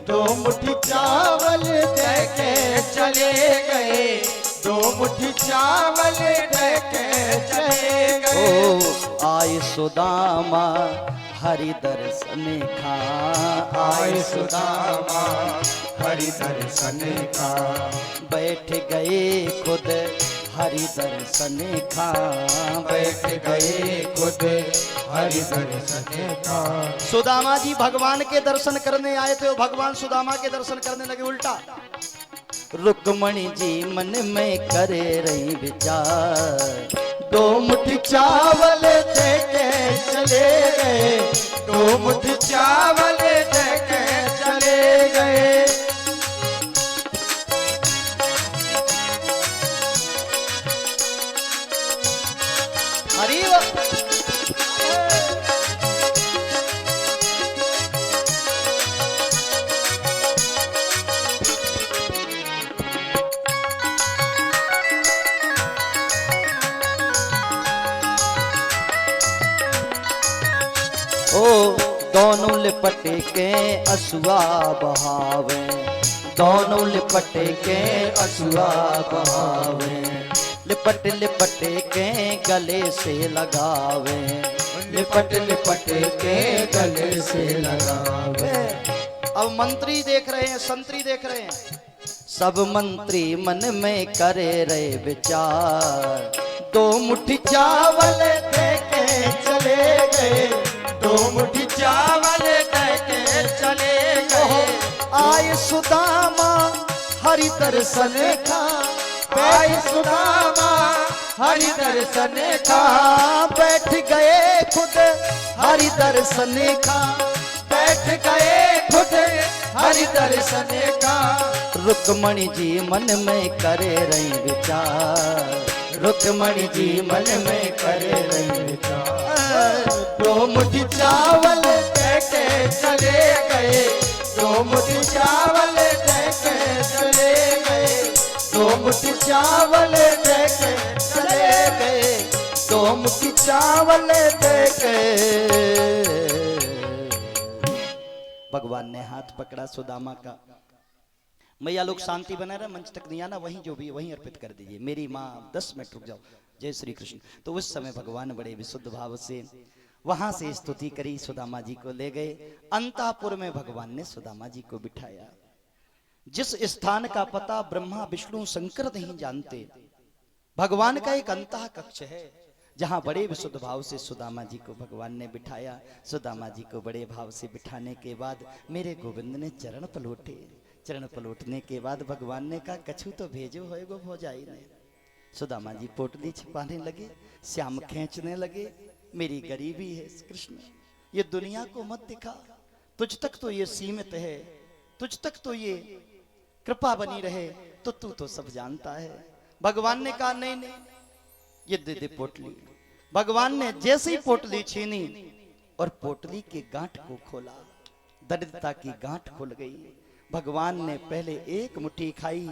दो मुट्ठी चावल दे के चले गए, दो मुट्ठी चावल दे के चले गए। ओ आए सुदामा हरि दर्शन खा, आए सुदामा हरि दर्शन का, बैठ गए खुद हरि दर्शन खा, बैठ गए खुद हरि दर्शन का। सुदामा जी भगवान के दर्शन करने आए थे, भगवान सुदामा के दर्शन करने लगे उल्टा। रुक्मणी जी मन में करे रही विचार, दो मुट्ठी चावल दे के चले गए, दो मुट्ठी चावल दे के चले गए। हरि ओ दोनों लिपटे के असुआ बहावे, दोनों लिपटे के असुआ बहावे, लिपट लिपट के गले से लगावे, लिपट लिपट के गले से लगावे। अब मंत्री देख रहे हैं, संतरी देख रहे हैं, सब मंत्री मन में करे रहे विचार, दो मुट्ठी चावल दे के चले गए, दो मुट्ठी चावल दे के चले गए। आए सुदामा हरि दर्शन खा, आए सुदामा हरि दर्शन का, बैठ गए खुद हरि दर्शन खा, बैठ गए खुद हरि दर्शन का। रुक्मणी जी मन में करे रही विचार, रुक्मणी जी मन में करे रही विचार। दो मुट्ठी चावल दे के चले गए, दो मुट्ठी चावल दे के चले गए, दो मुट्ठी चावल दे के चले गए, दो मुट्ठी चावल दे के। भगवान ने हाथ पकड़ा सुदामा का, मैया लोग शांति बना रहे, मंच तक नहीं आना, वहीं जो भी वहीं अर्पित कर दीजिए। मेरी माँ 10 मिनट रुक जाओ, जय श्री कृष्ण। तो उस समय भगवान बड़े विशुद्ध भाव से वहां से स्तुति करी, सुदामा जी को ले गए अंतापुर में। भगवान ने सुदामा जी को बिठाया, जिस स्थान का पता ब्रह्मा विष्णु शंकर नहीं जानते, भगवान का एक अंतः कक्ष है जहां बड़े विशुद्ध भाव से सुदामा जी को भगवान ने बिठाया। सुदामा जी को बड़े भाव से बिठाने के बाद मेरे गोविंद ने चरण पलोटे, चरण पलोटने के बाद भगवान ने कहा कछु तो भेजो होएगो भौजाई ने। सुदामा जी पोटली छिपाने लगे, श्याम खींचने लगे, मेरी गरीबी है कृष्ण, ये दुनिया को मत दिखा, तुझ तक तो ये सीमित है, तुझ तक तो ये कृपा बनी रहे, तो तू तो सब जानता है। भगवान ने कहा नहीं नहीं, ये दे दे पोटली। भगवान ने जैसे ही पोटली छीनी और पोटली के गांठ को खोला, दरिद्रता की गांठ खुल गई। भगवान ने पहले एक मुट्ठी खाई,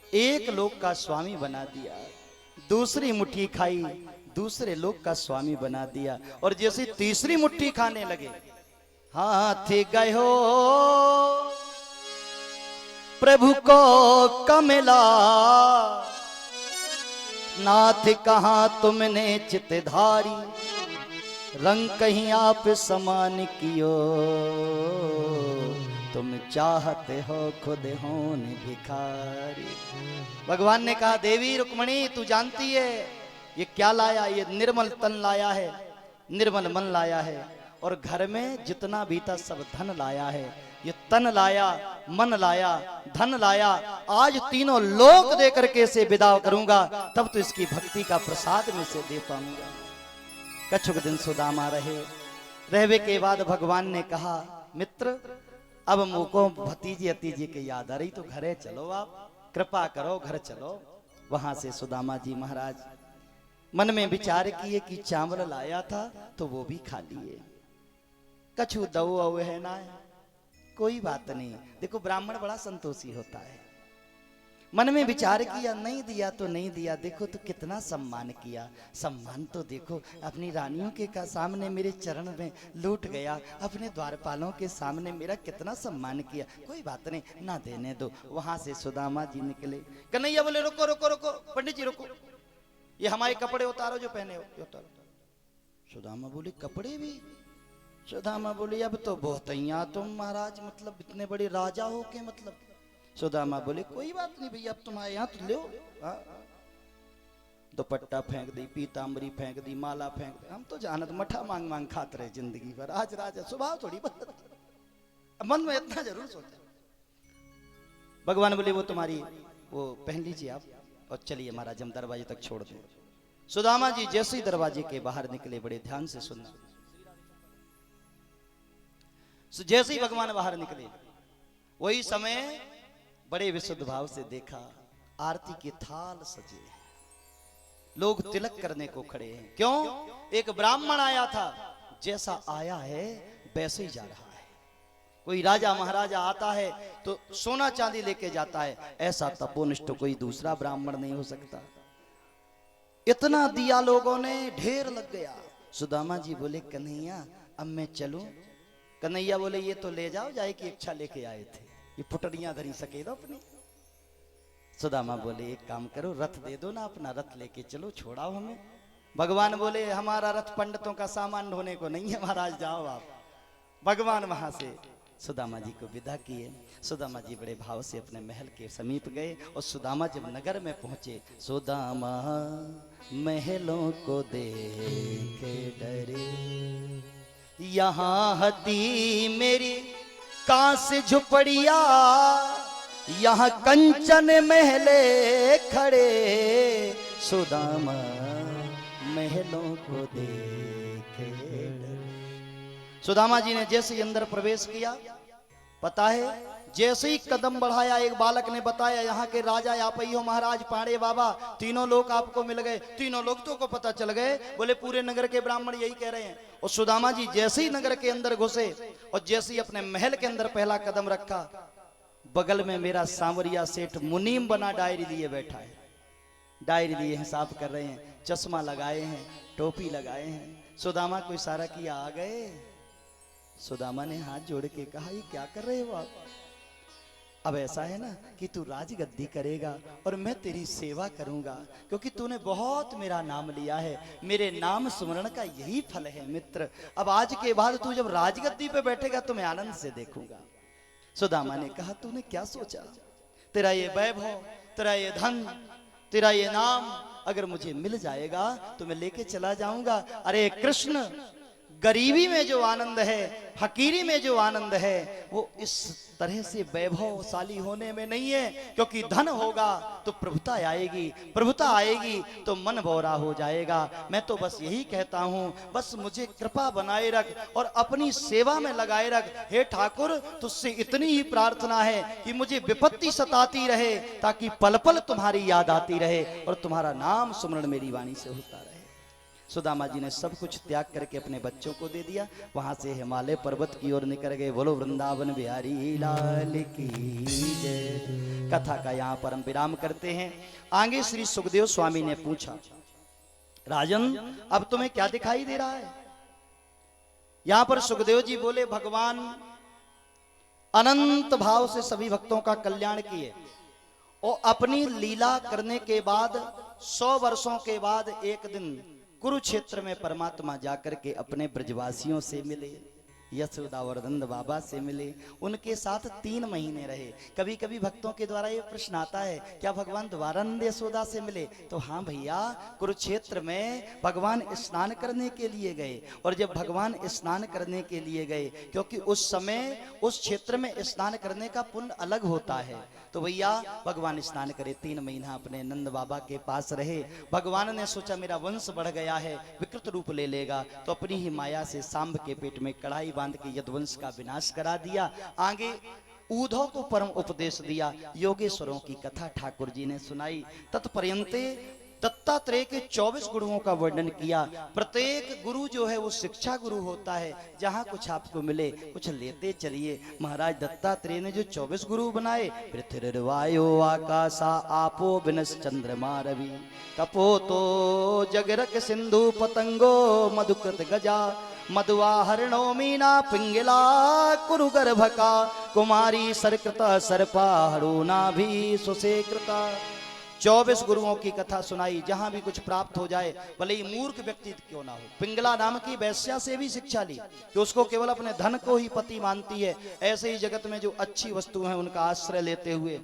एक लोक का स्वामी बना दिया, दूसरी मुट्ठी खाई, दूसरे लोक का स्वामी बना दिया, और जैसे तीसरी मुट्ठी खाने लगे, हाथ गए हो प्रभु को कमला, नाथ कहाँ तुमने चितधारी, रंग कहीं आप समान कियो, तुम चाहते हो खुद होने भिखारी। भगवान ने कहा देवी रुक्मणी तू जानती है ये क्या लाया, ये निर्मल तन लाया है, निर्मल मन लाया है, और घर में जितना भी था सब धन लाया है। ये तन लाया, मन लाया, धन लाया, आज तीनों लोक दे करके से विदा करूंगा, तब तो इसकी भक्ति का प्रसाद में से दे पाऊंगा। कछुक दिन सुदामा रहे, रहवे के बाद भगवान ने कहा मित्र अब मुको भतीजी अतीजी के याद आ रही, तो घरे चलो, आप कृपा करो घर चलो। वहां से सुदामा जी महाराज मन में विचार किए कि चावल लाया था तो वो भी खा लिए, कछु दऊ अव है ना, कोई बात नहीं। देखो ब्राह्मण बड़ा संतोषी होता है, मन में विचार किया, नहीं दिया तो नहीं दिया, देखो तो कितना सम्मान किया। सम्मान तो देखो, अपनी रानियों के का सामने मेरे चरण में लूट गया, अपने द्वारपालों के सामने मेरा कितना सम्मान किया। कोई बात नहीं, ना देने दो। वहां से सुदामा जी निकले। कन्हैया बोले रुको रुको रुको, पंडित जी रुको, ये हमारे कपड़े उतारो जो पहने हो, ये उतारो। सुदामा बोले कपड़े भी? सुदामा बोली अब तो बहुत तुम महाराज, मतलब इतने बड़े राजा हो के, मतलब। सुदामा बोले कोई बात नहीं भैया, अब तुम्हारे यहाँ तो लो। दुपट्टा फेंक दी, पीताम्बरी फेंक दी, माला फेंक दी। हम तो जानत मठा मांग मांग खाते रहे जिंदगी भर। आज राजा स्वभाव थोड़ी बदल, मन में इतना जरूर सोचा। भगवान बोले वो तुम्हारी वो पहन लीजिए आप, और चलिए महाराज हम दरवाजे तक छोड़ दें। सुदामा जी जैसे ही दरवाजे के बाहर निकले, बड़े ध्यान से सुनना, जैसे ही भगवान बाहर निकले वही समय बड़े विशुद्ध भाव से देखा, आरती के थाल सजे, लोग तिलक करने को खड़े हैं। क्यों? एक ब्राह्मण आया था, जैसा आया है वैसे ही जा रहा है। कोई राजा महाराजा आता है तो सोना चांदी लेके जाता है, ऐसा तपोनिष्ठ कोई दूसरा ब्राह्मण नहीं हो सकता। इतना दिया लोगों ने, ढेर लग गया। सुदामा जी बोले कन्हैया अब मैं चलूं? कन्हैया बोले ये तो ले जाओ, जाए की इच्छा लेके आए थे, ये पुटड़ियां धरी सके दो अपनी। सुदामा बोले एक काम करो, रथ दे दो ना, अपना रथ लेके चलो, छोड़ाओ हमें। भगवान बोले हमारा रथ पंडितों का सामान ढोने को नहीं है महाराज, जाओ आप। भगवान वहां से सुदामा जी को विदा किए। सुदामा जी बड़े भाव से अपने महल के समीप गए, और सुदामा जब नगर में पहुंचे, सुदामा महलों को देखे डरे, यहाँ हती मेरी कांस झुपड़िया, यहाँ कंचन महले खड़े, सुदामा महलों को देखे डरे। सुदामा जी ने जैसे ही अंदर प्रवेश किया, पता है जैसे ही कदम बढ़ाया, एक बालक ने बताया यहाँ के राजा आप ही हो महाराज पांडे बाबा, तीनों लोग आपको मिल गए। तीनों लोग तो को पता चल गए, बोले पूरे नगर के ब्राह्मण यही कह रहे हैं। और सुदामा जी जैसे ही नगर के अंदर घुसे और जैसे ही अपने महल के अंदर पहला कदम रखा, बगल में मेरा सांवरिया सेठ मुनीम बना डायरी लिए बैठा है। डायरी लिए हिसाब कर रहे हैं, चश्मा लगाए हैं, टोपी लगाए हैं। सुदामा को इशारा किया, आ गए। सुदामा ने हाथ जोड़ के कहा ये क्या कर रहे हो आप? अब ऐसा है ना कि तू राजगद्दी करेगा और मैं तेरी सेवा करूंगा, क्योंकि तूने बहुत मेरा नाम लिया है, मेरे नाम सुमरण का यही फल है मित्र। अब आज के बाद तू जब राजगद्दी पे बैठेगा तो मैं आनंद से देखूंगा। सुदामा ने कहा तूने क्या सोचा? तेरा ये वैभव, तेरा ये धन, तेरा ये नाम अगर मुझे मिल जाएगा तो मैं लेके चला जाऊंगा। अरे कृष्ण, गरीबी में जो आनंद है, फकीरी में जो आनंद है, वो इस तरह से वैभवशाली होने में नहीं है। क्योंकि धन होगा तो प्रभुता आएगी, प्रभुता आएगी तो मन भौरा हो जाएगा। मैं तो बस यही कहता हूँ, बस मुझे कृपा बनाए रख और अपनी सेवा में लगाए रख। हे ठाकुर, तुझसे इतनी ही प्रार्थना है कि मुझे विपत्ति सताती रहे, ताकि पल पल तुम्हारी याद आती रहे और तुम्हारा नाम सुमरण मेरी वाणी से होता रहे। सुदामा जी ने सब कुछ त्याग करके अपने बच्चों को दे दिया। वहां से हिमालय पर्वत की ओर निकल गए। बोलो वृंदावन बिहारी लाल की जय। कथा का यहाँ पर हम विराम करते हैं। आगे श्री सुखदेव स्वामी ने पूछा, राजन अब तुम्हें क्या दिखाई दे रहा है? यहां पर सुखदेव जी बोले, भगवान अनंत भाव से सभी भक्तों का कल्याण किए और अपनी लीला करने के बाद 100 वर्षों के बाद एक दिन कुरुक्षेत्र में परमात्मा जाकर के अपने ब्रजवासियों से मिले, यशोदा और नंद बाबा से मिले, उनके साथ 3 महीने रहे। कभी कभी भक्तों के द्वारा ये प्रश्न आता है, क्या भगवान दोबारा नंद यशोदा से मिले? तो हाँ भैया, कुरुक्षेत्र में भगवान स्नान करने के लिए गए। और जब भगवान स्नान करने के लिए गए, क्योंकि उस समय उस क्षेत्र में स्नान करने का पुण्य अलग होता है, तो भैया भगवान स्नान करे, 3 महीना अपने नंद बाबा के पास रहे। भगवान ने सोचा मेरा वंश बढ़ गया है, विकृत रूप ले लेगा, तो अपनी ही माया से सांब के पेट में कढ़ाई बांध के यदुवंश का विनाश करा दिया। आगे ऊधव को परम उपदेश दिया। योगेश्वरों की कथा ठाकुर जी ने सुनाई। तत्पर्यंते दत्तात्रेय के 24 गुरुओं का वर्णन किया। प्रत्येक गुरु जो है वो शिक्षा गुरु होता है। जहां कुछ आपको मिले कुछ लेते चलिए। महाराज दत्तात्रेय ने जो 24 गुरु बनाए, पृथ्वीर्वायो आकाशा आपो विनस चंद्रमा रवि कपोतो जगरक सिंधु पतंगो मधुकृत गजा मधुवाहरणो मीना पिंगला कुरु गर्भका कुमारी सरकृता सर्पा हरुणा भी सुसेकृता। 24 गुरुओं की कथा सुनाई। जहां भी कुछ प्राप्त हो जाए, भले ही मूर्ख व्यक्ति क्यों ना हो। पिंगला नाम की वैश्या से भी शिक्षा ली कि उसको केवल अपने धन को ही पति मानती है। ऐसे ही जगत में जो अच्छी वस्तु हैं उनका आश्रय लेते हुए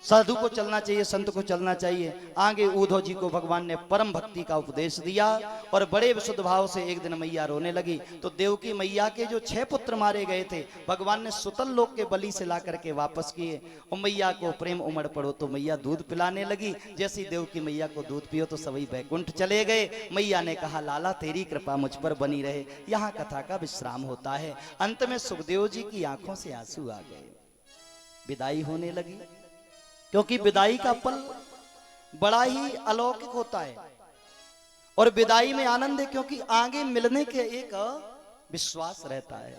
साधु को चलना चाहिए, संत को चलना चाहिए। आगे उद्धव जी को भगवान ने परम भक्ति का उपदेश दिया और बड़े विशुद्ध भाव से एक दिन मैया रोने लगी। तो देवकी मैया के जो 6 पुत्र मारे गए थे, भगवान ने सुतल लोक के बलि से ला करके वापस किए। और मैया को प्रेम उमड़ पड़ो तो मैया दूध पिलाने लगी। जैसी देवकी मैया को दूध पियो तो सभी बैकुंठ चले गए। मैया ने कहा, लाला तेरी कृपा मुझ पर बनी रहे। यहाँ कथा का विश्राम होता है। अंत में सुखदेव जी की आंखों से आंसू आ गए। विदाई होने लगी, क्योंकि विदाई का पल बड़ा ही अलौकिक होता है। और विदाई में आनंद है, क्योंकि आगे मिलने के एक विश्वास रहता है।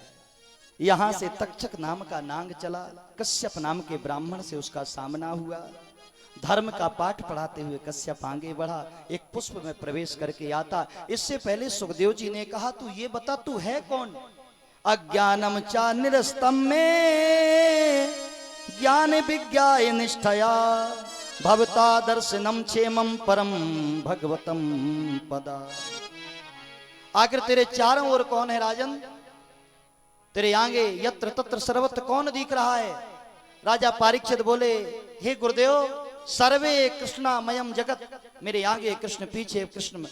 यहां से तक्षक नाम का नांग चला, कश्यप नाम के ब्राह्मण से उसका सामना हुआ। धर्म का पाठ पढ़ाते हुए कश्यप आगे बढ़ा, एक पुष्प में प्रवेश करके आता। इससे पहले सुखदेव जी ने कहा, तू ये बता तू है कौन? अज्ञानम चा निरस्तम में ज्ञान विज्ञाय निष्ठया भवता दर्शनम क्षेमम परम भगवतम पदा। आखिर तेरे चारों ओर कौन है राजन? तेरे आगे यत्र तत्र सर्वत्र कौन दिख रहा है? राजा परीक्षित बोले, हे गुरुदेव, सर्वे कृष्णामयम जगत। मेरे आगे कृष्ण, पीछे कृष्ण,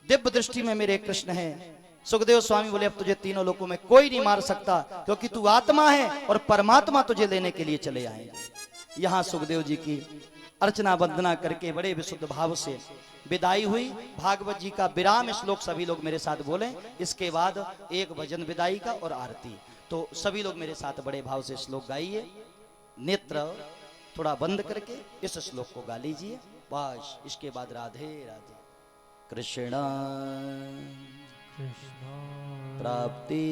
दिव्य दृष्टि में मेरे कृष्ण है। सुखदेव स्वामी बोले, अब तुझे तीनों लोकों में कोई नहीं मार सकता, क्योंकि तू आत्मा है और परमात्मा तुझे लेने के लिए चले आएंगे। यहां सुखदेव जी की अर्चना वंदना करके बड़े विशुद्ध भाव से विदाई हुई। भागवत जी का विराम श्लोक सभी लोग मेरे साथ बोले। इसके बाद एक भजन विदाई का और आरती। तो सभी लोग मेरे साथ बड़े भाव से श्लोक गाइए। नेत्र थोड़ा बंद करके इस श्लोक को गा लीजिए। बस इसके बाद राधे राधे। कृष्ण प्राप्ति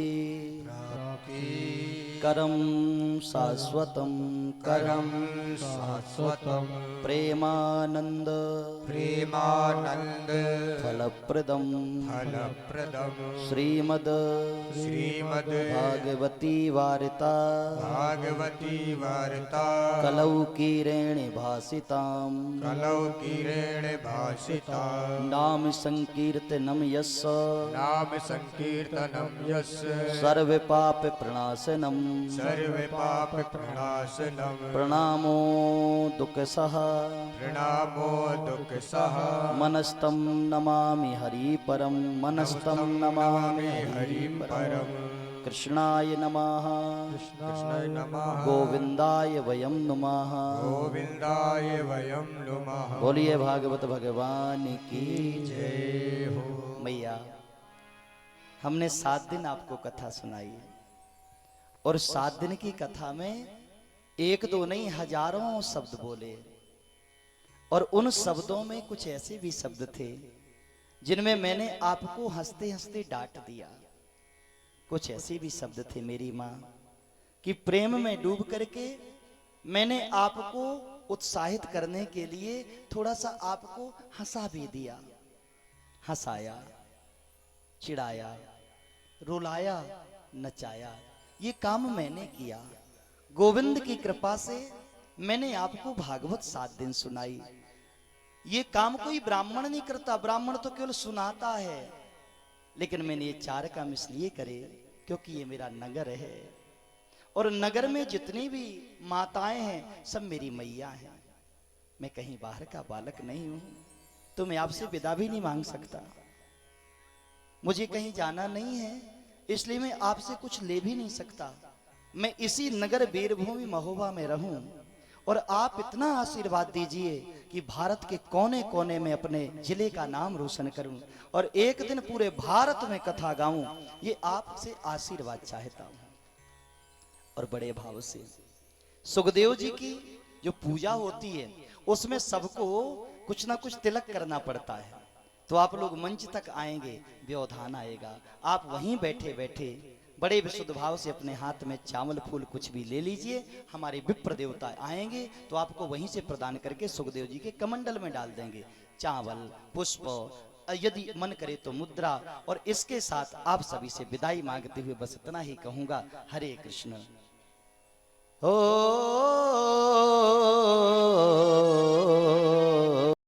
करम शाश्वतम करम शाश्वतम प्रेमानंद प्रेमानंद फलप्रदम फलप्रदम श्रीमद श्रीमद् भागवती वार्ता भागवती वार्ता कलौकीरेण भासिताम कलौकीरेण भासिता नाम संकीर्तनम यस्य नाम संकीर्तनम यस्य सर्व पाप प्रणाशनम सर्व पाप प्रणाशनम प्रणामो दुख सह प्रणामो दुख सह मनस्तम नमामि हरि परम मनस्तम नमामि हरि परम कृष्णाय नमः कृष्णाय नमः गोविंदाय वयम नुमः गोविंदाय वयम नुमः। बोलिए भागवत भगवान की जय हो। मैया, हमने 7 दिन आपको कथा सुनाई है और 7 दिन की कथा में 1-2 नहीं हजारों शब्द बोले। और उन शब्दों में कुछ ऐसे भी शब्द थे जिनमें मैंने आपको हंसते हंसते डांट दिया। कुछ ऐसे भी शब्द थे मेरी माँ कि प्रेम में डूब करके मैंने आपको उत्साहित करने के लिए थोड़ा सा आपको हंसा भी दिया। हंसाया, चिढ़ाया, रुलाया, नचाया, ये काम मैंने किया। गोविंद की कृपा से मैंने आपको भागवत 7 दिन सुनाई। ये काम कोई ब्राह्मण नहीं करता, ब्राह्मण तो केवल सुनाता है। लेकिन मैंने ये 4 काम इसलिए करे क्योंकि ये मेरा नगर है और नगर में जितनी भी माताएं हैं सब मेरी मैया हैं। मैं कहीं बाहर का बालक नहीं हूं, तो मैं आपसे विदा भी नहीं मांग सकता। मुझे कहीं जाना नहीं है, इसलिए मैं आपसे कुछ ले भी नहीं सकता। मैं इसी नगर वीरभूमि महोबा में रहूं और आप इतना आशीर्वाद दीजिए कि भारत के कोने कोने में अपने जिले का नाम रोशन करूं और एक दिन पूरे भारत में कथा गाऊं। ये आपसे आशीर्वाद चाहता हूं। और बड़े भाव से सुखदेव जी की जो पूजा होती है उसमें सबको कुछ ना कुछ तिलक करना पड़ता है। तो आप लोग मंच तक आएंगे, व्यवधान आएगा, आप वहीं बैठे बैठे बड़े विशुद्ध भाव से अपने हाथ में चावल फूल कुछ भी ले लीजिए। हमारे विप्र देवता आएंगे तो आपको वहीं से प्रदान करके सुखदेव जी के कमंडल में डाल देंगे चावल, पुष्प, यदि मन करे तो मुद्रा। और इसके साथ आप सभी से विदाई मांगते हुए बस इतना ही कहूंगा, हरे कृष्ण। ओ